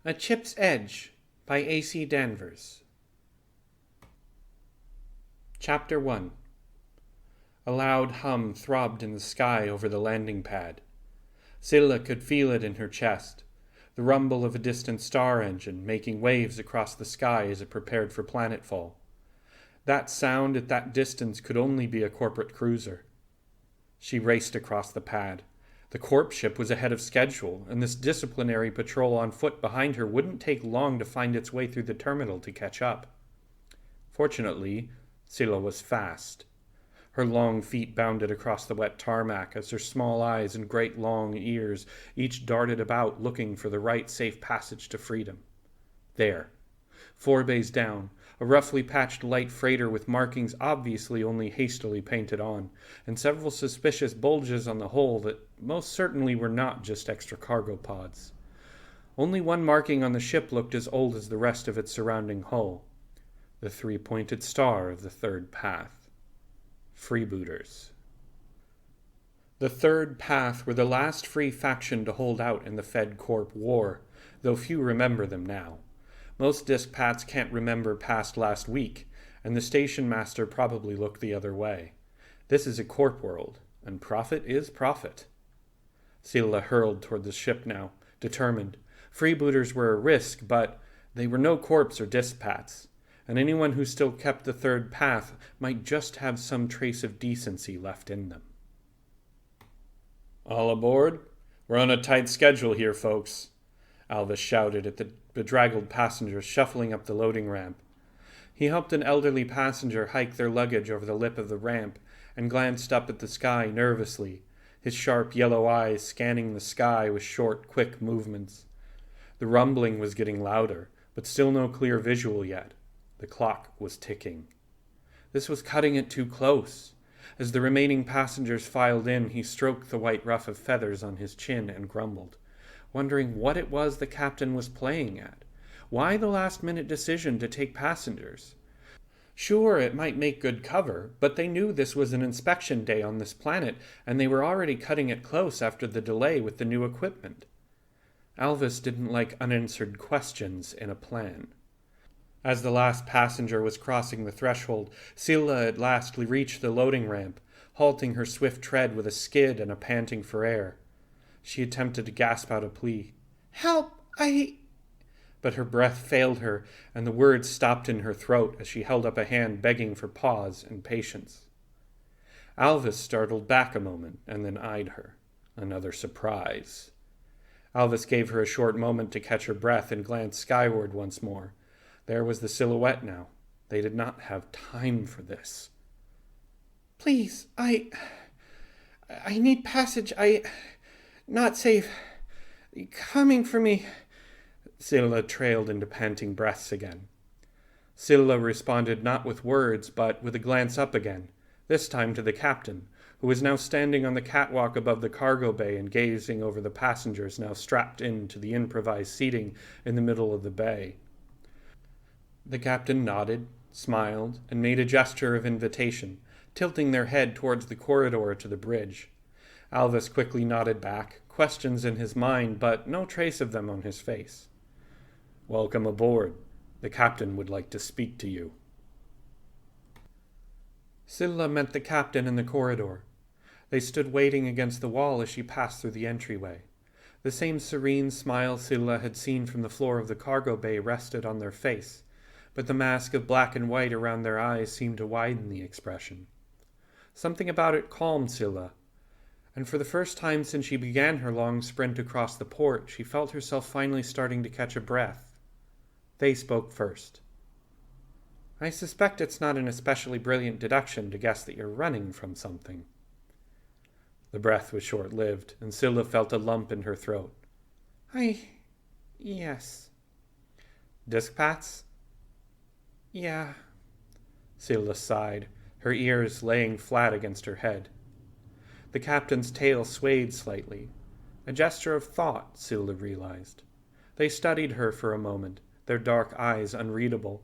A Chip's Edge by A.C. Danvers. Chapter 1. A loud hum throbbed in the sky over the landing pad. Silla could feel it in her chest, the rumble of a distant star engine making waves across the sky as it prepared for planetfall. That sound at that distance could only be a corporate cruiser. She raced across the pad. The corp ship was ahead of schedule, and this disciplinary patrol on foot behind her wouldn't take long to find its way through the terminal to catch up. Fortunately, Silla was fast. Her long feet bounded across the wet tarmac as her small eyes and great long ears each darted about looking for the right safe passage to freedom. There, 4 bays down, a roughly patched light freighter with markings obviously only hastily painted on, and several suspicious bulges on the hull that most certainly were not just extra cargo pods. Only one marking on the ship looked as old as the rest of its surrounding hull. The 3-pointed star of the third path. Freebooters. The third path were the last free faction to hold out in the Fed-Corp War, though few remember them now. Most dispats can't remember past last week, and the station master probably looked the other way. This is a corp world, and profit is profit. Silla hurled toward the ship now, determined. Freebooters were a risk, but they were no corps or dispats, and anyone who still kept the third path might just have some trace of decency left in them. "All aboard? We're on a tight schedule here, folks," Alvis shouted at the bedraggled passengers shuffling up the loading ramp. He helped an elderly passenger hike their luggage over the lip of the ramp and glanced up at the sky nervously, his sharp yellow eyes scanning the sky with short, quick movements. The rumbling was getting louder, but still no clear visual yet. The clock was ticking. This was cutting it too close. As the remaining passengers filed in, he stroked the white ruff of feathers on his chin and grumbled, wondering what it was the captain was playing at. Why the last-minute decision to take passengers? Sure, it might make good cover, but they knew this was an inspection day on this planet, and they were already cutting it close after the delay with the new equipment. Alvis didn't like unanswered questions in a plan. As the last passenger was crossing the threshold, Silla at last reached the loading ramp, halting her swift tread with a skid and a panting for air. She attempted to gasp out a plea. "Help! But her breath failed her, and the words stopped in her throat as she held up a hand begging for pause and patience. Alvis startled back a moment and then eyed her. Another surprise. Alvis gave her a short moment to catch her breath and glance skyward once more. There was the silhouette now. They did not have time for this. "Please, I need passage. Not safe. Coming for me." Silla trailed into panting breaths again. Silla responded not with words, but with a glance up again, this time to the captain, who was now standing on the catwalk above the cargo bay and gazing over the passengers now strapped into the improvised seating in the middle of the bay. The captain nodded, smiled, and made a gesture of invitation, tilting their head towards the corridor to the bridge. Alvis quickly nodded back, questions in his mind, but no trace of them on his face. "Welcome aboard. The captain would like to speak to you." Silla met the captain in the corridor. They stood waiting against the wall as she passed through the entryway. The same serene smile Silla had seen from the floor of the cargo bay rested on their face, but the mask of black and white around their eyes seemed to widen the expression. Something about it calmed Silla, and for the first time since she began her long sprint across the port, she felt herself finally starting to catch a breath. They spoke first. "I suspect it's not an especially brilliant deduction to guess that you're running from something." The breath was short-lived, and Silla felt a lump in her throat. Yes." "Dispats?" "Yeah." Silla sighed, her ears laying flat against her head. The captain's tail swayed slightly. A gesture of thought, Silla realized. They studied her for a moment, their dark eyes unreadable.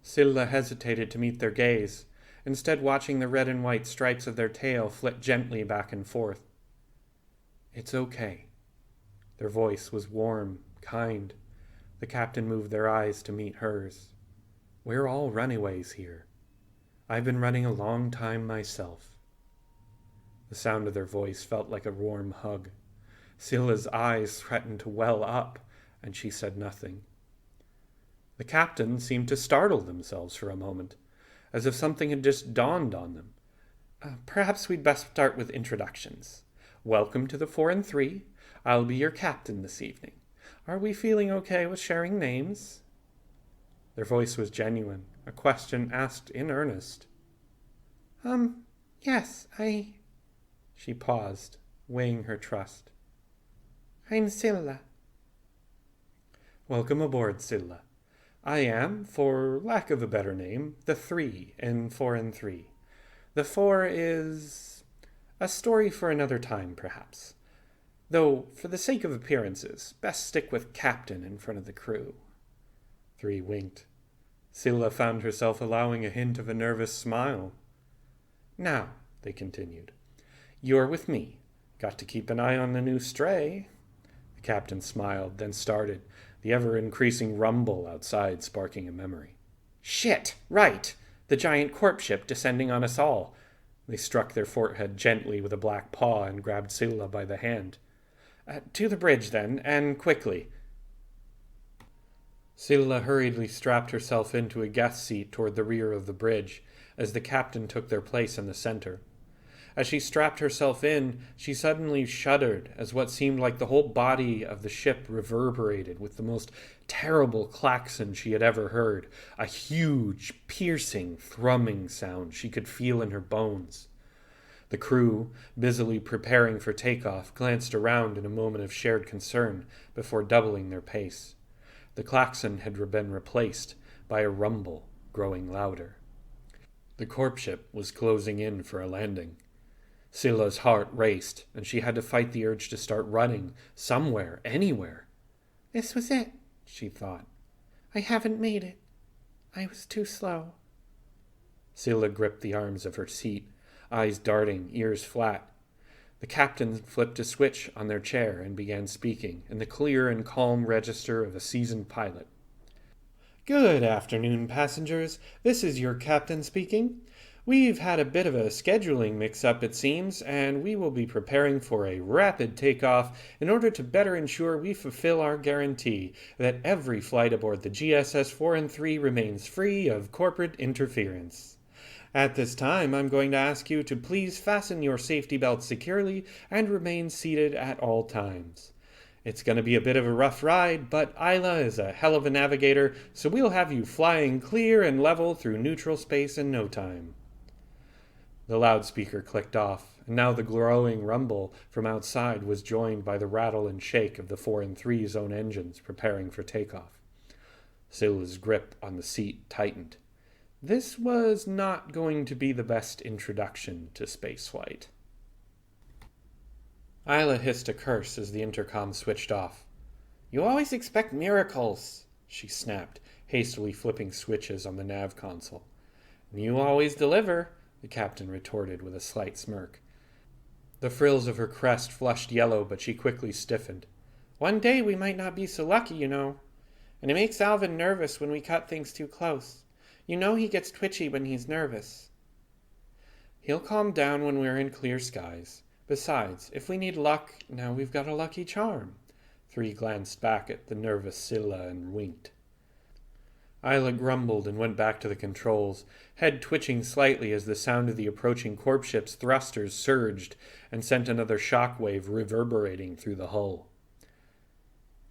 Silla hesitated to meet their gaze, instead watching the red and white stripes of their tail flit gently back and forth. "It's okay." Their voice was warm, kind, The captain moved their eyes to meet hers. "We're all runaways here. I've been running a long time myself." The sound of their voice felt like a warm hug. Silla's eyes threatened to well up, and she said nothing. The captain seemed to startle themselves for a moment, as if something had just dawned on them. Perhaps we'd best start with introductions. Welcome to the 4 and 3. I'll be your captain this evening. Are we feeling okay with sharing names?" Their voice was genuine, a question asked in earnest. Yes, She paused, weighing her trust. I'm Silla." "Welcome aboard, Silla. I am, for lack of a better name, the 3 in 4 and 3. The 4 is a story for another time, perhaps. Though, for the sake of appearances, best stick with captain in front of the crew." 3 winked. Silla found herself allowing a hint of a nervous smile. "Now," they continued, "you're with me. Got to keep an eye on the new stray." The captain smiled, then started, the ever-increasing rumble outside sparking a memory. "Shit! Right! The giant corp ship descending on us all." They struck their forehead gently with a black paw and grabbed Silla by the hand. "To the bridge, then, and quickly." Silla hurriedly strapped herself into a guest seat toward the rear of the bridge, as the captain took their place in the center. As she strapped herself in, she suddenly shuddered as what seemed like the whole body of the ship reverberated with the most terrible klaxon she had ever heard, a huge, piercing, thrumming sound she could feel in her bones. The crew, busily preparing for takeoff, glanced around in a moment of shared concern before doubling their pace. The klaxon had been replaced by a rumble growing louder. The corp ship was closing in for a landing. Silla's heart raced, and she had to fight the urge to start running, somewhere, anywhere. "This was it," she thought. "I haven't made it. I was too slow." Silla gripped the arms of her seat, eyes darting, ears flat. The captain flipped a switch on their chair and began speaking, in the clear and calm register of a seasoned pilot. "Good afternoon, passengers. This is your captain speaking. We've had a bit of a scheduling mix-up, it seems, and we will be preparing for a rapid takeoff in order to better ensure we fulfill our guarantee that every flight aboard the GSS 4 and 3 remains free of corporate interference. At this time, I'm going to ask you to please fasten your safety belts securely and remain seated at all times. It's going to be a bit of a rough ride, but Isla is a hell of a navigator, so we'll have you flying clear and level through neutral space in no time." The loudspeaker clicked off, and now the growing rumble from outside was joined by the rattle and shake of the 4 and 3's own engines preparing for takeoff. Silla's grip on the seat tightened. This was not going to be the best introduction to spaceflight. Isla hissed a curse as the intercom switched off. "You always expect miracles," she snapped, hastily flipping switches on the nav console. "You always deliver," the captain retorted with a slight smirk. The frills of her crest flushed yellow, but she quickly stiffened. "One day we might not be so lucky, you know. And it makes Alvin nervous when we cut things too close. You know he gets twitchy when he's nervous." "He'll calm down when we're in clear skies. Besides, if we need luck, now we've got a lucky charm." 3 glanced back at the nervous Silla and winked. Isla grumbled and went back to the controls, head twitching slightly as the sound of the approaching corp ship's thrusters surged and sent another shock wave reverberating through the hull.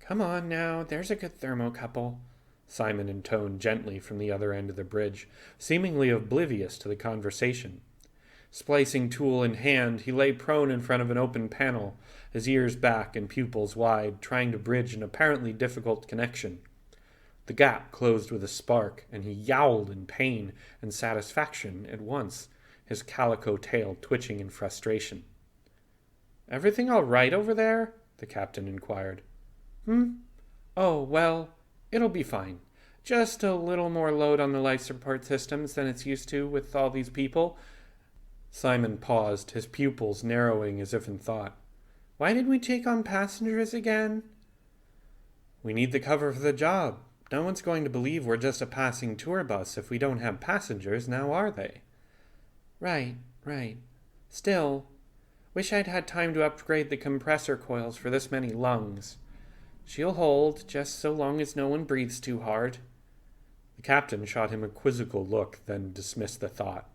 "Come on now, there's a good thermocouple," Simon intoned gently from the other end of the bridge, seemingly oblivious to the conversation. Splicing tool in hand, he lay prone in front of an open panel, his ears back and pupils wide, trying to bridge an apparently difficult connection. The gap closed with a spark, and he yowled in pain and satisfaction at once, his calico tail twitching in frustration. "Everything all right over there?" the captain inquired. "Oh, well, it'll be fine. Just a little more load on the life support systems than it's used to with all these people." Simon paused, his pupils narrowing as if in thought. "Why did we take on passengers again?" We need the cover for the job. No one's going to believe we're just a passing tour bus if we don't have passengers, now are they? Right, right. Still, wish I'd had time to upgrade the compressor coils for this many lungs. She'll hold, just so long as no one breathes too hard. The captain shot him a quizzical look, then dismissed the thought.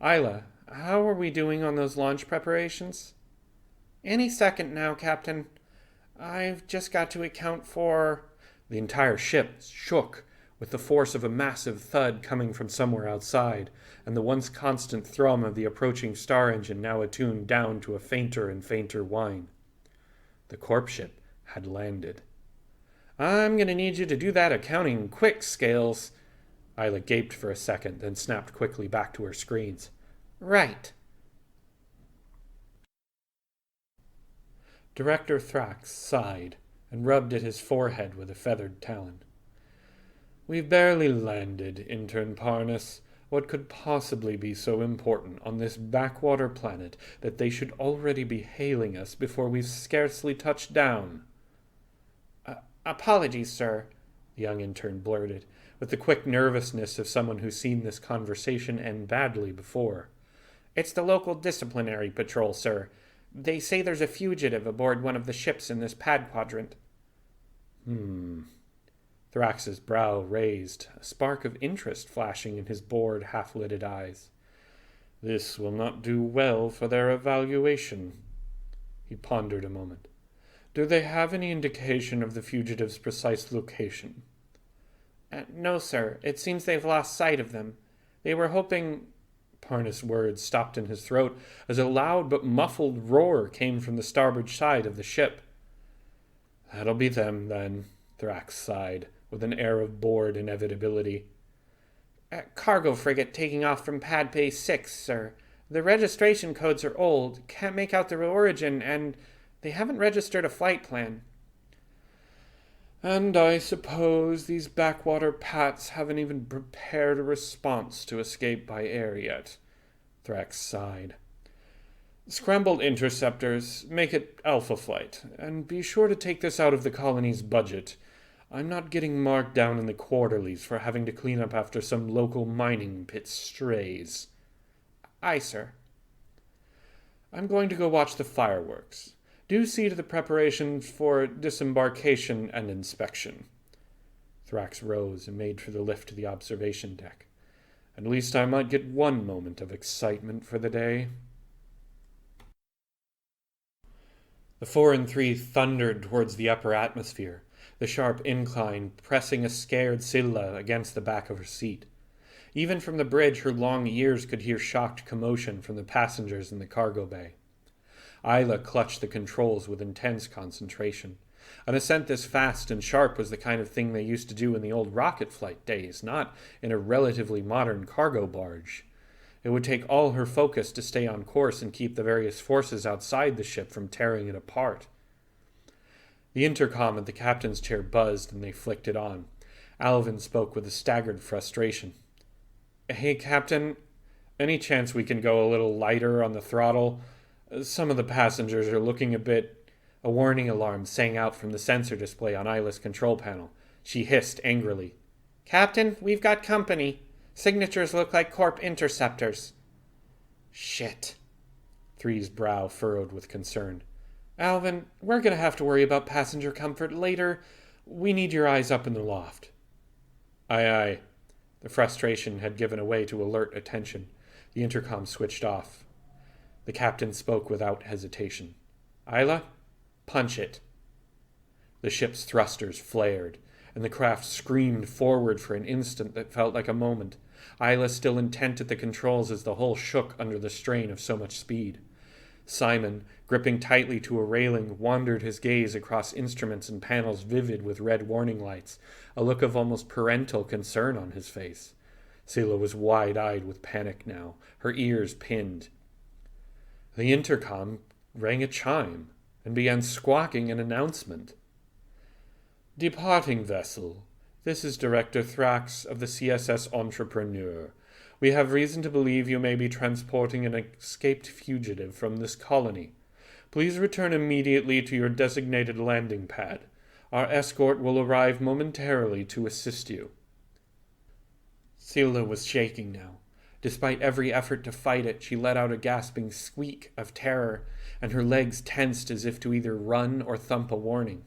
Isla, how are we doing on those launch preparations? Any second now, Captain. I've just got to account for... The entire ship shook with the force of a massive thud coming from somewhere outside, and the once constant thrum of the approaching star engine now attuned down to a fainter and fainter whine. The corp ship had landed. I'm going to need you to do that accounting quick, Scales. Isla gaped for a second, then snapped quickly back to her screens. Right. Director Thrax sighed and rubbed at his forehead with a feathered talon. We've barely landed, Intern Parnas. What could possibly be so important on this backwater planet that they should already be hailing us before we've scarcely touched down? Apologies, sir, the young intern blurted, with the quick nervousness of someone who's seen this conversation end badly before. It's the local disciplinary patrol, sir. They say there's a fugitive aboard one of the ships in this pad quadrant. Thrax's brow raised, a spark of interest flashing in his bored, half-lidded eyes. This will not do well for their evaluation. He pondered a moment. Do they have any indication of the fugitive's precise location? No, sir. It seems they've lost sight of them. They were hoping... Parnas' words stopped in his throat as a loud but muffled roar came from the starboard side of the ship. That'll be them, then, Thrax sighed, with an air of bored inevitability. Cargo frigate taking off from Pad Bay 6, sir. The registration codes are old, can't make out their origin, and they haven't registered a flight plan. And I suppose these backwater pats haven't even prepared a response to escape by air yet, Thrax sighed. Scrambled interceptors, make it Alpha Flight, and be sure to take this out of the colony's budget. I'm not getting marked down in the quarterlies for having to clean up after some local mining pit strays. Aye, sir. I'm going to go watch the fireworks. Do see to the preparations for disembarkation and inspection. Thrax rose and made for the lift to the observation deck. At least I might get one moment of excitement for the day. The 4 and 3 thundered towards the upper atmosphere, the sharp incline pressing a scared Silla against the back of her seat. Even from the bridge, her long ears could hear shocked commotion from the passengers in the cargo bay. Isla clutched the controls with intense concentration. An ascent this fast and sharp was the kind of thing they used to do in the old rocket flight days, not in a relatively modern cargo barge. It would take all her focus to stay on course and keep the various forces outside the ship from tearing it apart. The intercom at the captain's chair buzzed and they flicked it on. Alvin spoke with a staggered frustration. Hey, Captain, any chance we can go a little lighter on the throttle? Some of the passengers are looking a bit... A warning alarm sang out from the sensor display on Isla's control panel. She hissed angrily. Captain, we've got company. Signatures look like Corp interceptors. Shit. Three's brow furrowed with concern. Alvin, we're going to have to worry about passenger comfort later. We need your eyes up in the loft. Aye, aye. The frustration had given way to alert attention. The intercom switched off. The captain spoke without hesitation. Isla, punch it. The ship's thrusters flared, and the craft screamed forward for an instant that felt like a moment, Isla still intent at the controls as the hull shook under the strain of so much speed. Simon, gripping tightly to a railing, wandered his gaze across instruments and panels vivid with red warning lights, a look of almost parental concern on his face. Silla was wide-eyed with panic now, her ears pinned. The intercom rang a chime and began squawking an announcement. Departing vessel, this is Director Thrax of the CSS Entrepreneur. We have reason to believe you may be transporting an escaped fugitive from this colony. Please return immediately to your designated landing pad. Our escort will arrive momentarily to assist you. Silla was shaking now. Despite every effort to fight it, she let out a gasping squeak of terror, and her legs tensed as if to either run or thump a warning.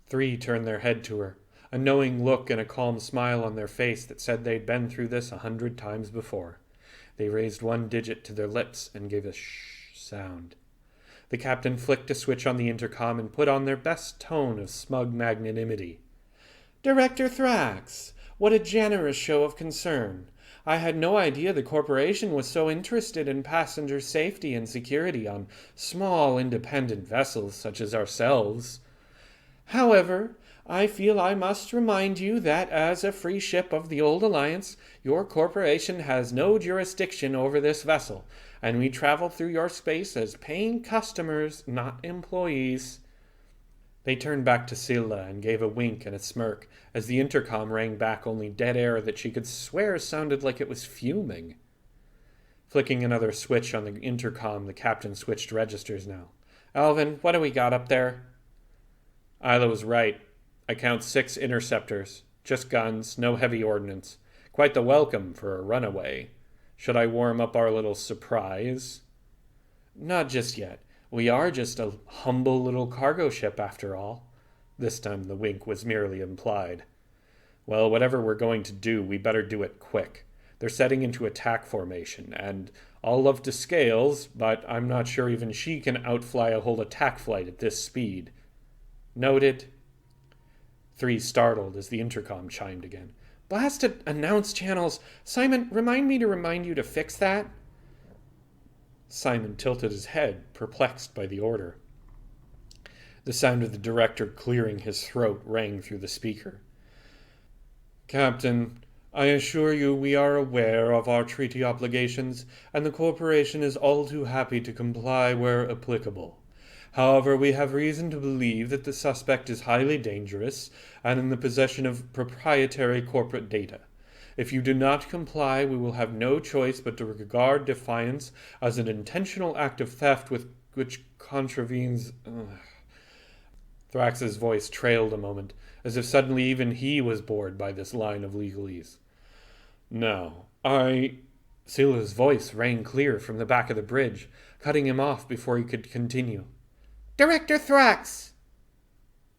3 turned their head to her, a knowing look and a calm smile on their face that said they'd been through this 100 times before. They raised 1 digit to their lips and gave a shh sound. The captain flicked a switch on the intercom and put on their best tone of smug magnanimity. Director Thrax, what a generous show of concern. I had no idea the corporation was so interested in passenger safety and security on small independent vessels such as ourselves. However, I feel I must remind you that as a free ship of the Old Alliance, your corporation has no jurisdiction over this vessel, and we travel through your space as paying customers, not employees. They turned back to Silla and gave a wink and a smirk as the intercom rang back only dead air that she could swear sounded like it was fuming. Flicking another switch on the intercom, the captain switched registers now. Alvin, what do we got up there? Isla was right. I count 6 interceptors. Just guns, no heavy ordnance. Quite the welcome for a runaway. Should I warm up our little surprise? Not just yet. We are just a humble little cargo ship, after all. This time the wink was merely implied. Well, whatever we're going to do, we better do it quick. They're setting into attack formation, and all love to Scales, but I'm not sure even she can outfly a whole attack flight at this speed. Noted. 3 startled as the intercom chimed again. Blasted announce channels. Simon, remind me to remind you to fix that. Simon tilted his head, perplexed by the order. The sound of the director clearing his throat rang through the speaker. Captain, I assure you we are aware of our treaty obligations, and the corporation is all too happy to comply where applicable. However, we have reason to believe that the suspect is highly dangerous and in the possession of proprietary corporate data. If you do not comply, we will have no choice but to regard defiance as an intentional act of theft which contravenes... Thrax's voice trailed a moment, as if suddenly even he was bored by this line of legalese. No, Silla's voice rang clear from the back of the bridge, cutting him off before he could continue. Director Thrax!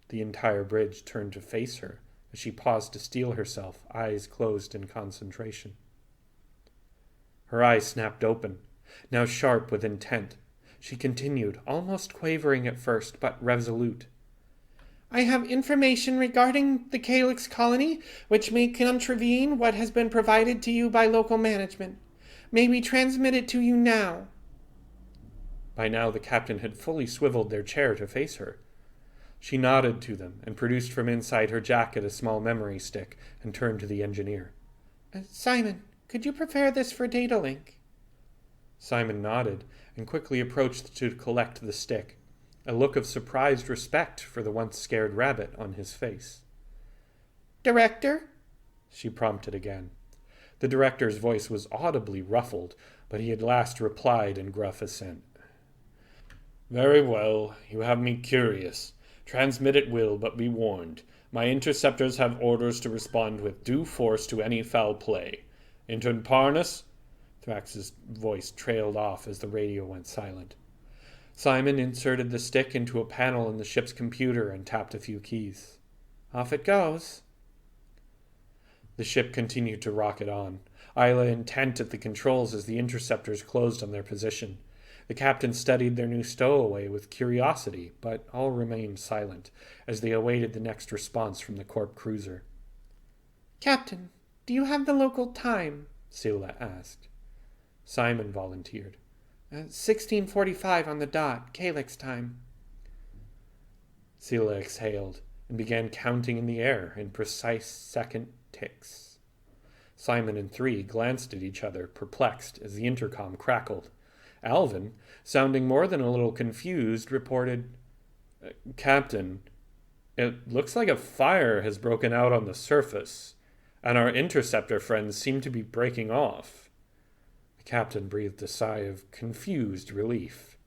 The entire bridge turned to face her as she paused to steel herself, eyes closed in concentration. Her eyes snapped open, now sharp with intent. She continued, almost quavering at first, but resolute. I have information regarding the Callous colony, which may contravene what has been provided to you by local management. May we transmit it to you now? By now the captain had fully swiveled their chair to face her. She nodded to them and produced from inside her jacket a small memory stick and turned to the engineer. Simon, could you prepare this for data link? Simon nodded and quickly approached to collect the stick, a look of surprised respect for the once scared rabbit on his face. Director? She prompted again. The director's voice was audibly ruffled, but he at last replied in gruff assent. Very well, you have me curious. Transmit it will, but be warned. My interceptors have orders to respond with due force to any foul play. Intern Parnas? Thrax's voice trailed off as the radio went silent. Simon inserted the stick into a panel in the ship's computer and tapped a few keys. Off it goes. The ship continued to rocket on, Isla intent at the controls as the interceptors closed on their position. The captain studied their new stowaway with curiosity, but all remained silent as they awaited the next response from the Corp cruiser. Captain, do you have the local time? Silla asked. Simon volunteered. 16:45 on the dot, Calyx time. Silla exhaled and began counting in the air in precise second ticks. Simon and 3 glanced at each other, perplexed, as the intercom crackled. Alvin, sounding more than a little confused, reported, Captain, it looks like a fire has broken out on the surface, and our interceptor friends seem to be breaking off. The captain breathed a sigh of confused relief.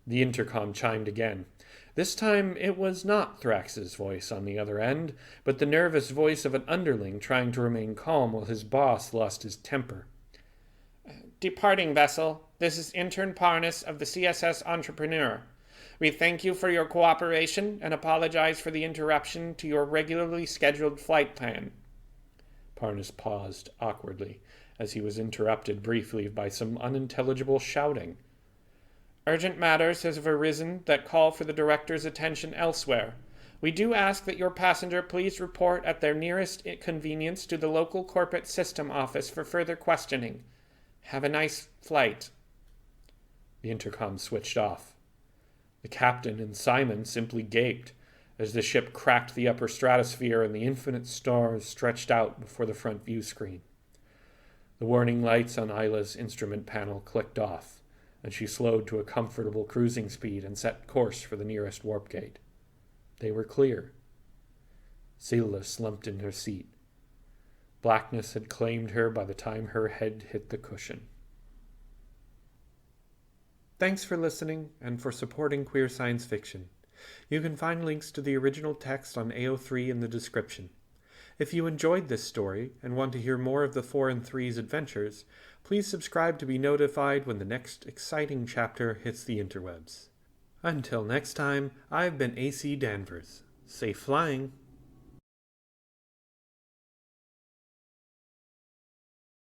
The intercom chimed again, This time it was not Thrax's voice on the other end, but the nervous voice of an underling trying to remain calm while his boss lost his temper. Departing vessel, this is Intern Parnas of the CSS Entrepreneur. We thank you for your cooperation and apologize for the interruption to your regularly scheduled flight plan. Parnas paused awkwardly as he was interrupted briefly by some unintelligible shouting. Urgent matters have arisen that call for the director's attention elsewhere. We do ask that your passenger please report at their nearest convenience to the local corporate system office for further questioning. Have a nice flight. The intercom switched off. The captain and Simon simply gaped as the ship cracked the upper stratosphere and the infinite stars stretched out before the front view screen. The warning lights on Isla's instrument panel clicked off, and she slowed to a comfortable cruising speed and set course for the nearest warp gate. They were clear. Silla slumped in her seat. Blackness had claimed her by the time her head hit the cushion. Thanks for listening and for supporting queer science fiction. You can find links to the original text on AO3 in the description. If you enjoyed this story and want to hear more of the 4 and 3's adventures, please subscribe to be notified when the next exciting chapter hits the interwebs. Until next time, I've been AC Danvers. Safe flying!